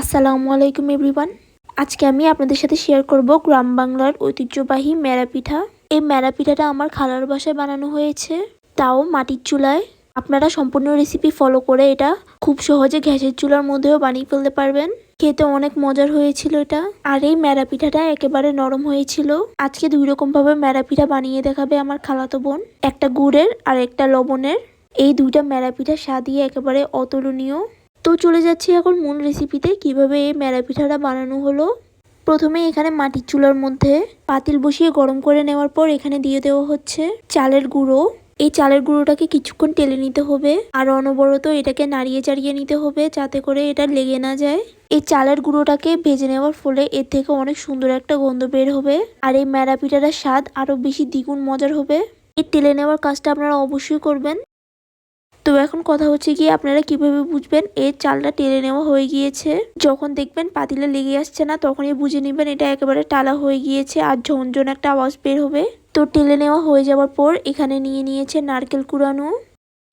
আসসালামু আলাইকুম এভরিওয়ান। আজকে আমি আপনাদের সাথে শেয়ার করব গ্রাম বাংলার ঐতিহ্যবাহী মেরা পিঠা। এই মেরা পিঠাটা আমার খালার বাসায় বানানো হয়েছে, তাও মাটির চুলায়। আপনারা সম্পূর্ণ রেসিপি ফলো করে এটা খুব সহজে গ্যাসের চুলার মধ্যেও বানিয়ে ফেলতে পারবেন। খেতে অনেক মজার হয়েছিল এটা। আর এই মেরা পিঠাটা একেবারে নরম হয়েছিল। আজকে দুই রকম ভাবে মেরা পিঠা বানিয়ে দেখাবে আমার খালাতো বোন, একটা গুড়ের আর একটা লবণের। এই দুইটা মেরা পিঠার স্বাদই একেবারে অতুলনীয়। তো চলে যাচ্ছি এখন মূল রেসিপিতে, কিভাবে এই মেরা পিঠাটা বানানো হলো। প্রথমে এখানে মাটির চুলার মধ্যে পাতিল বসিয়ে গরম করে নেওয়ার পর এখানে দিয়ে দেওয়া হচ্ছে চালের গুঁড়ো। এই চালের গুঁড়োটাকে কিছুক্ষণ টেলে নিতে হবে আর অনবরত এটাকে নাড়িয়ে চাড়িয়ে নিতে হবে যাতে করে এটা লেগে না যায়। এই চালের গুঁড়োটাকে ভেজে নেওয়ার ফলে এর থেকে অনেক সুন্দর একটা গন্ধ বের হবে আর এই মেরা পিঠাটার স্বাদ আরো বেশি দ্বিগুণ মজার হবে। এই টেলে নেওয়ার কাজটা আপনারা অবশ্যই করবেন। তো এখন কথা হচ্ছে কি, আপনারা কিভাবে বুঝবেন এর চালটা টেলে নেওয়া হয়ে গিয়েছে। যখন দেখবেন পাতিলে লেগে আসছে না, তখনই বুঝে নেবেন এটা একেবারে টালা হয়ে গিয়েছে আর ঝনঝন একটা আওয়াজ বের হবে। তো টেলে নেওয়া হয়ে যাওয়ার পর এখানে নিয়ে নিয়েছে নারকেল কুড়ানো।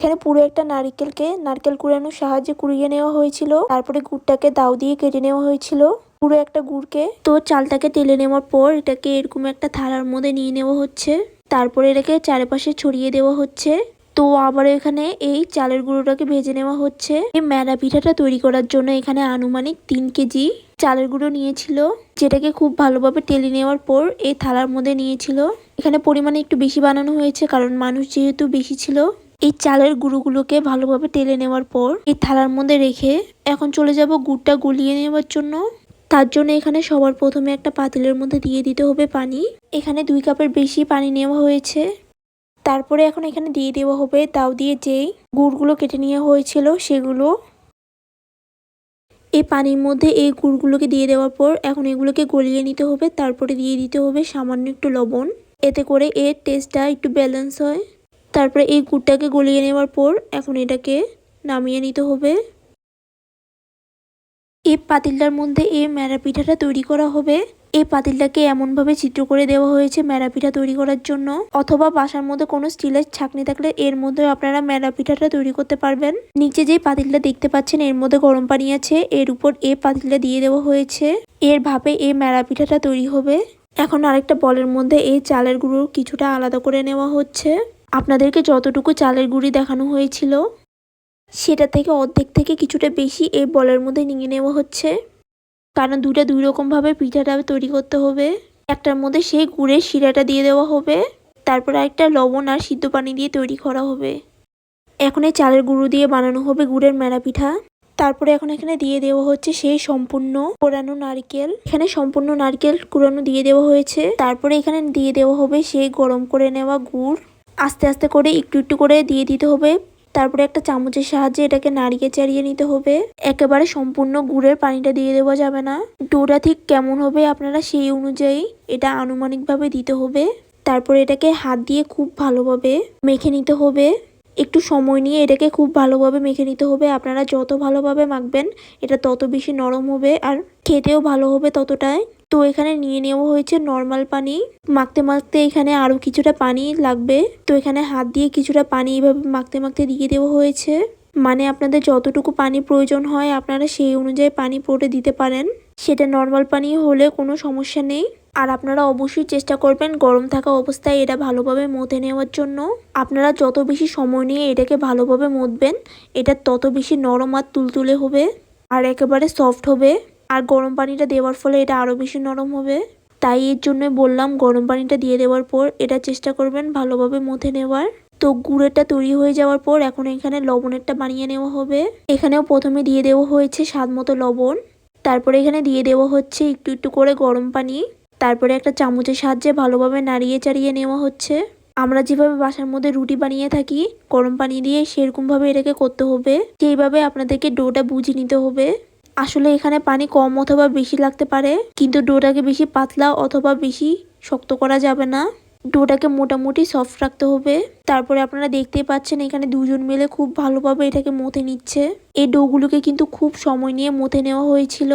এখানে পুরো একটা নারকেলকে নারকেল কুড়ানোর সাহায্যে কুড়িয়ে নেওয়া হয়েছিল। তারপরে গুড়টাকে দাও দিয়ে কেটে নেওয়া হয়েছিল, পুরো একটা গুড়কে। তো চালটাকে টেলে নেওয়ার পর এটাকে এরকম একটা থালার মধ্যে নিয়ে নেওয়া হচ্ছে। তারপরে এটাকে চারপাশে ছড়িয়ে দেওয়া হচ্ছে। তো আবার এখানে এই চালের গুঁড়োটাকে ভেজে নেওয়া হচ্ছে। এই মেরা পিঠাটা তৈরি করার জন্য এখানে আনুমানিক 3 কেজি চালের গুঁড়ো নিয়েছিল, যেটাকে খুব ভালোভাবে টেলে নেওয়ার পর এই থালার মধ্যে নিয়েছিল। এখানে পরিমাণে একটু বেশি বানানো হয়েছে কারণ মানুষ যেহেতু বেশি ছিল। এই চালের গুঁড়োগুলোকে ভালোভাবে টেলে নেওয়ার পর এই থালার মধ্যে রেখে এখন চলে যাব গুড়টা গুলিয়ে নেওয়ার জন্য। তার জন্য এখানে সবার প্রথমে একটা পাতিলের মধ্যে দিয়ে দিতে হবে পানি। এখানে 2 কাপের বেশি পানি নেওয়া হয়েছে। তারপরে এখন এখানে দিয়ে দেওয়া হবে দাও দিয়ে যেই গুড়গুলো কেটে নেওয়া হয়েছিল সেগুলো। এই পানির মধ্যে এই গুড়গুলোকে দিয়ে দেওয়ার পর এখন এগুলোকে গলিয়ে নিতে হবে। তারপরে দিয়ে দিতে হবে সামান্য একটু লবণ, এতে করে এর টেস্টটা একটু ব্যালেন্স হয়। তারপরে এই গুড়টাকে গলিয়ে নেওয়ার পর এখন এটাকে নামিয়ে নিতে হবে। এই পাতিলটার মধ্যে এই মেরা পিঠাটা তৈরি করা হবে। এই পাতিলটাকে এমনভাবে চিত্র করে দেওয়া হয়েছে মেরা পিঠা তৈরি করার জন্য, অথবা বাসার মধ্যে কোনো স্টিলের ছাঁকনি থাকলে এর মধ্যে আপনারা মেরা পিঠাটা তৈরি করতে পারবেন। নিচে যে পাতিলটা দেখতে পাচ্ছেন এর মধ্যে গরম পানি আছে, এর উপর এই পাতিলটা দিয়ে দেওয়া হয়েছে। এর ভাবে এই মেরা পিঠাটা তৈরি হবে। এখন আরেকটা বলের মধ্যে এই চালের গুঁড়ো কিছুটা আলাদা করে নেওয়া হচ্ছে। আপনাদেরকে যতটুকু চালের গুঁড়ি দেখানো হয়েছিল সেটা থেকে অর্ধেক থেকে কিছুটা বেশি এই বলের মধ্যে নিয়ে নেওয়া হচ্ছে, কারণ দুই রকমভাবে পিঠাটা তৈরি করতে হবে। একটার মধ্যে সেই গুড়ের শিরাটা দিয়ে দেওয়া হবে, তারপর একটা লবণ আর সিদ্ধ পানি দিয়ে তৈরি করা হবে। এখন এই চালের গুঁড়ো দিয়ে বানানো হবে গুড়ের মেরা পিঠা। তারপরে এখন এখানে দিয়ে দেওয়া হচ্ছে সেই সম্পূর্ণ কোরানো নারকেল। এখানে সম্পূর্ণ নারকেল কুড়ানো দিয়ে দেওয়া হয়েছে। তারপরে এখানে দিয়ে দেওয়া হবে সেই গরম করে নেওয়া গুড়। আস্তে আস্তে করে একটু একটু করে দিয়ে দিতে হবে। তারপরে একটা চামচের সাহায্যে এটাকে নাড়িয়ে চাড়িয়ে নিতে হবে। একেবারে সম্পূর্ণ গুড়ের পানিটা দিয়ে দেওয়া যাবে না। ডোটা ঠিক কেমন হবে আপনারা সেই অনুযায়ী এটা আনুমানিকভাবে দিতে হবে। তারপরে এটাকে হাত দিয়ে খুব ভালোভাবে মেখে নিতে হবে। একটু সময় নিয়ে এটাকে খুব ভালোভাবে মেখে নিতে হবে। আপনারা যত ভালোভাবে মাখবেন এটা তত বেশি নরম হবে আর খেতেও ভালো হবে ততটাই। তো এখানে নিয়ে নেওয়া হয়েছে নর্মাল পানি। মাখতে মাখতে এখানে আরো কিছুটা পানি লাগবে। তো এখানে হাত দিয়ে কিছুটা পানি এইভাবে মাখতে মাখতে দিয়ে দেওয়া হয়েছে। মানে আপনাদের যতটুকু পানি প্রয়োজন হয় আপনারা সেই অনুযায়ী পানি পড়ে দিতে পারেন। সেটা নর্মাল পানি হলে কোনো সমস্যা নেই। আর আপনারা অবশ্যই চেষ্টা করবেন গরম থাকা অবস্থায় এটা ভালোভাবে মথে নেওয়ার জন্য। আপনারা যত বেশি সময় নিয়ে এটাকে ভালোভাবে মথবেন এটা তত বেশি নরম আর তুলতুলে হবে আর একেবারে সফট হবে। আর গরম পানিটা দেওয়ার ফলে এটা আরো বেশি নরম হবে। তাই এর জন্য বললাম গরম পানিটা দিয়ে দেওয়ার পর এটা চেষ্টা করবেন ভালোভাবে মথে নেওয়ার। তো গুড়েরটা তৈরি হয়ে যাওয়ার পর এখন এখানে লবণেরটা বানিয়ে নেওয়া হবে। এখানেও প্রথমে দিয়ে দেওয়া হয়েছে স্বাদ মতো লবণ। তারপরে এখানে দিয়ে দেওয়া হচ্ছে একটু একটু করে গরম পানি। তারপরে একটা চামচের সাহায্যে ভালোভাবে নাড়িয়ে চাড়িয়ে নেওয়া হচ্ছে। আমরা যেভাবে বাসার মধ্যে রুটি বানিয়ে থাকি গরম পানি দিয়ে, সেরকম ভাবে এটাকে করতে হবে। সেইভাবে আপনাদেরকে ডোটা বুঝে নিতে হবে। আসলে এখানে পানি কম অথবা বেশি লাগতে পারে, কিন্তু ডোটাকে বেশি পাতলা অথবা বেশি শক্ত করা যাবে না। ডোটাকে মোটামুটি সফট রাখতে হবে। তারপরে আপনারা দেখতেই পাচ্ছেন এখানে দুজন মিলে খুব ভালোভাবে এটাকে মথে নিচ্ছে। এই ডোগুলোকে কিন্তু খুব সময় নিয়ে মথে নেওয়া হয়েছিল।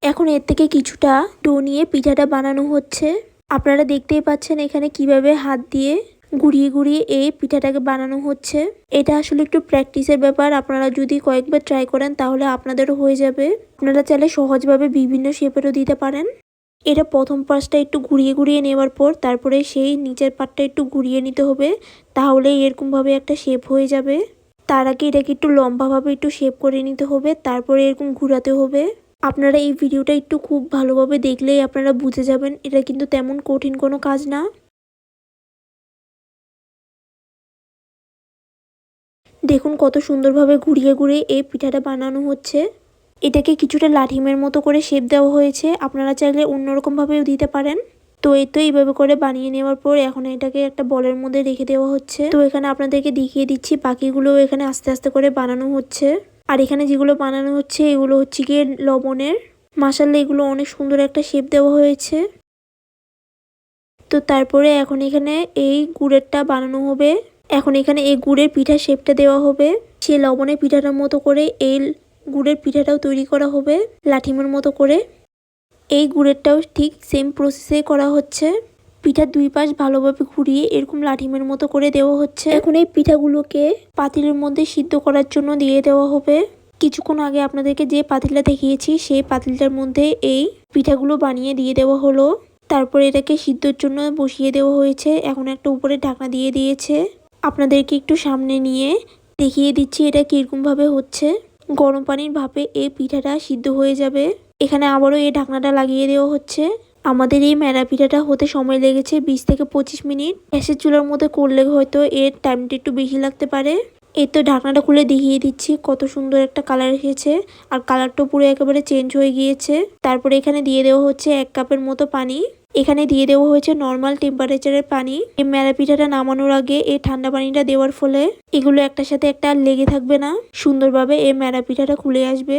এখন এর থেকে কিছুটা ডো নিয়ে পিঠাটা বানানো হচ্ছে। আপনারা দেখতেই পাচ্ছেন এখানে কিভাবে হাত দিয়ে ঘুরিয়ে ঘুরিয়ে এই পিঠাটাকে বানানো হচ্ছে। এটা আসলে একটু প্র্যাকটিসের ব্যাপার, আপনারা যদি কয়েকবার ট্রাই করেন তাহলে আপনাদেরও হয়ে যাবে। আপনারা চাইলে সহজভাবে বিভিন্ন শেপেরও দিতে পারেন। এটা প্রথম পাশটা একটু ঘুরিয়ে ঘুরিয়ে নেওয়ার পর তারপরে সেই নিচের পাটটা একটু ঘুরিয়ে নিতে হবে, তাহলে এরকমভাবে একটা শেপ হয়ে যাবে। তার আগে এটাকে একটু লম্বাভাবে একটু শেপ করে নিতে হবে, তারপরে এরকম ঘুরাতে হবে। আপনারা এই ভিডিওটা একটু খুব ভালোভাবে দেখলেই আপনারা বুঝে যাবেন, এটা কিন্তু তেমন কঠিন কোনো কাজ না। দেখুন কত সুন্দরভাবে ঘুরিয়ে ঘুরিয়ে এই পিঠাটা বানানো হচ্ছে। এটাকে কিছুটা লাঠিমের মতো করে শেপ দেওয়া হয়েছে, আপনারা চাইলে অন্যরকমভাবেও দিতে পারেন। তো এই তো এইভাবে করে বানিয়ে নেওয়ার পর এখন এটাকে একটা বলের মধ্যে রেখে দেওয়া হচ্ছে। তো এখানে আপনাদেরকে দেখিয়ে দিচ্ছি বাকিগুলো এখানে আস্তে আস্তে করে বানানো হচ্ছে। আর এখানে যেগুলো বানানো হচ্ছে এগুলো হচ্ছে গিয়ে লবণের। মাশাআল্লাহ এগুলো অনেক সুন্দর একটা শেপ দেওয়া হয়েছে। তো তারপরে এখন এখানে এই গুড়েরটা বানানো হবে। এখন এখানে এই গুড়ের পিঠার শেপটা দেওয়া হবে। সেই লবণের পিঠাটার মতো করে এই গুড়ের পিঠাটাও তৈরি করা হবে লাঠিমের মতো করে। এই গুড়েরটাও ঠিক সেম প্রসেসে করা হচ্ছে। পিঠার দুই পাশ ভালোভাবে ঘুরিয়ে এরকম লাঠিমের মতো করে দেওয়া হচ্ছে। এখন এই পিঠাগুলোকে পাতিলের মধ্যে সিদ্ধ করার জন্য দিয়ে দেওয়া হবে। কিছুক্ষণ আগে আপনাদেরকে যে পাতিলটা দেখিয়েছি সেই পাতিলটার মধ্যে এই পিঠাগুলো বানিয়ে দিয়ে দেওয়া হলো। তারপরে এটাকে সিদ্ধর জন্য বসিয়ে দেওয়া হয়েছে। এখন একটা উপরে ঢাকনা দিয়ে দিয়েছে। আপনাদেরকে একটু সামনে নিয়ে দেখিয়ে দিচ্ছি এটা কিরকমভাবে হচ্ছে। গরম পানির ভাপে এই পিঠাটা সিদ্ধ হয়ে যাবে। এখানে আবারও এই ঢাকনাটা লাগিয়ে দেওয়া হচ্ছে। আমাদের এই ম্যাড়া পিঠাটা হতে সময় লেগেছে 20 থেকে 25 মিনিট। গ্যাসের চুলার মধ্যে করলে হয়তো এর টাইমটা একটু বেশি লাগতে পারে। এই তো ঢাকনাটা খুলে দেখিয়ে দিচ্ছি কত সুন্দর একটা কালার এসেছে, আর কালারটা পুরো একেবারে চেঞ্জ হয়ে গিয়েছে। তারপরে এখানে দিয়ে দেওয়া হচ্ছে 1 কাপের মতো পানি। এখানে দিয়ে দেওয়া হয়েছে নর্মাল টেম্পারেচারের পানি। এই ম্যাড়া পিঠাটা নামানোর আগে এই ঠান্ডা পানিটা দেওয়ার ফলে এগুলো একটার সাথে একটা আর লেগে থাকবে না, সুন্দরভাবে এই ম্যাড়া পিঠাটা খুলে আসবে।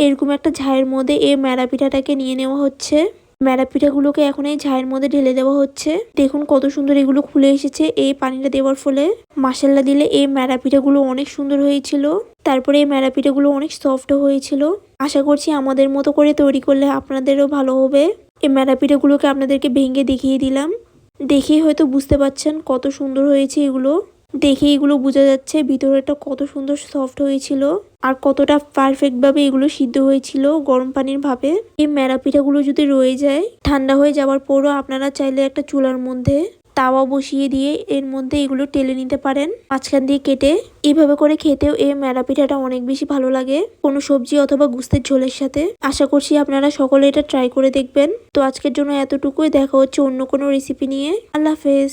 এরকম একটা ঝাঁয়ের মধ্যে এই ম্যাড়া পিঠাটাকে নিয়ে নেওয়া হচ্ছে। ম্যাড়া পিঠাগুলোকে এখন এই ঝাঁয়ের মধ্যে ঢেলে দেওয়া হচ্ছে। দেখুন কত সুন্দর এগুলো খুলে এসেছে এই পানিটা দেওয়ার ফলে। মাসাল্লা দিলে এই ম্যাড়া পিঠাগুলো অনেক সুন্দর হয়েছিল। তারপরে এই ম্যাড়া পিঠাগুলো অনেক সফট হয়েছিল। আশা করছি আমাদের মতো করে তৈরি করলে আপনাদেরও ভালো হবে। এই ম্যাড়া পিঠাগুলোকে আপনাদেরকে ভেঙে দেখিয়ে দিলাম। দেখেই হয়তো বুঝতে পারছেন কত সুন্দর হয়েছে এগুলো। দেখে এগুলো বোঝা যাচ্ছে ভিতরেটা কত সুন্দর সফট হয়েছিল আর কতটা পারফেক্ট ভাবে এগুলো সিদ্ধ হয়েছিল গরম পানির ভাপে। এই ম্যাড়া পিঠাগুলো যদি রয়ে যায় ঠান্ডা হয়ে যাওয়ার পরও আপনারা চাইলে একটা চুলার মধ্যে তাওয়া বসিয়ে দিয়ে এর মধ্যে এগুলো টেলে নিতে পারেন মাঝখান দিয়ে কেটে। এইভাবে করে খেতেও এই ম্যাড়া পিঠাটা অনেক বেশি ভালো লাগে কোনো সবজি অথবা গুস্তের ঝোলের সাথে। আশা করছি আপনারা সকলে এটা ট্রাই করে দেখবেন। তো আজকের জন্য এতটুকুই, দেখা হচ্ছে অন্য কোনো রেসিপি নিয়ে। আল্লাহ হাফেজ।